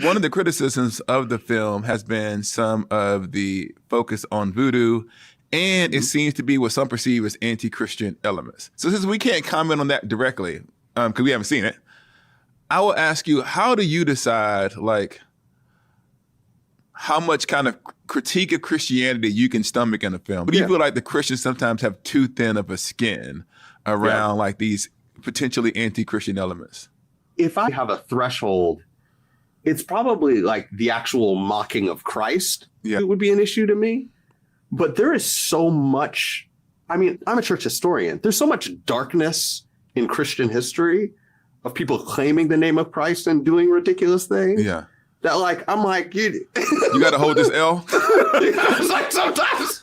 One of the criticisms of the film has been some of the focus on voodoo, and it seems to be what some perceive as anti-Christian elements. So since we can't comment on that directly, because we haven't seen it, I will ask you, how do you decide, like, how much kind of critique of Christianity you can stomach in a film? Do you feel like the Christians sometimes have too thin of a skin around like these potentially anti-Christian elements? If I have a threshold, it's probably like the actual mocking of Christ. It would be an issue to me. But there is so much, I mean, I'm a church historian. There's so much darkness in Christian history of people claiming the name of Christ and doing ridiculous things. Yeah. That like, I'm like, you got to hold this L? It's like sometimes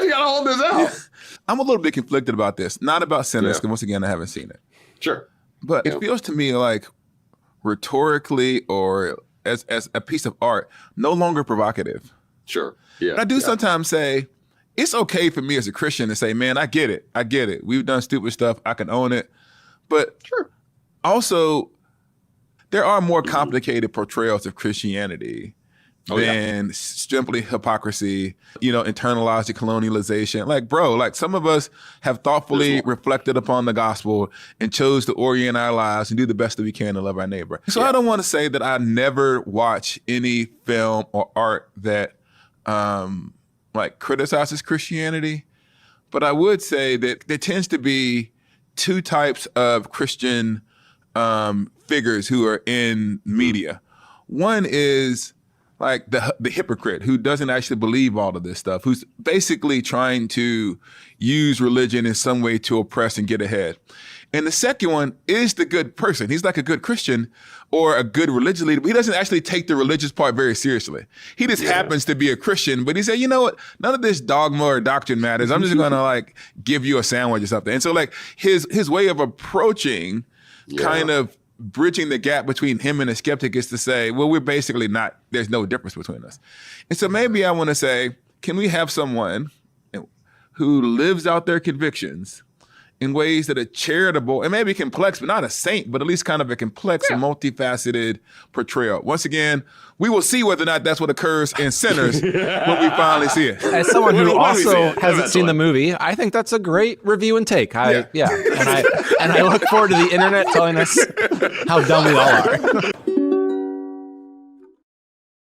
you got to hold this L. Yeah. I'm a little bit conflicted about this. Not about sinners, because once again, I haven't seen it. Sure. But it feels to me like rhetorically or as a piece of art, no longer provocative. Sure. Yeah. And I do sometimes say, it's okay for me as a Christian to say, man, I get it. We've done stupid stuff. I can own it. But also, there are more complicated portrayals of Christianity than simply hypocrisy, internalized colonialization. Like, bro, like some of us have thoughtfully reflected upon the gospel and chose to orient our lives and do the best that we can to love our neighbor. So I don't want to say that I never watch any film or art that like criticizes Christianity, but I would say that there tends to be two types of Christian figures who are in media. One is like the hypocrite who doesn't actually believe all of this stuff, who's basically trying to use religion in some way to oppress and get ahead. And the second one is the good person. He's like a good Christian or a good religious leader, but he doesn't actually take the religious part very seriously. He just happens to be a Christian, but he said, you know what? None of this dogma or doctrine matters. I'm just going to like give you a sandwich or something. And so like his way of approaching kind of bridging the gap between him and a skeptic is to say, well, we're basically not, there's no difference between us. And so maybe I want to say, can we have someone who lives out their convictions in ways that are charitable and maybe complex, but not a saint, but at least kind of a complex and multifaceted portrayal. Once again, we will see whether or not that's what occurs in Sinners when we finally see it. As someone who also hasn't seen the movie, I think that's a great review and take. And I look forward to the internet telling us how dumb we all are.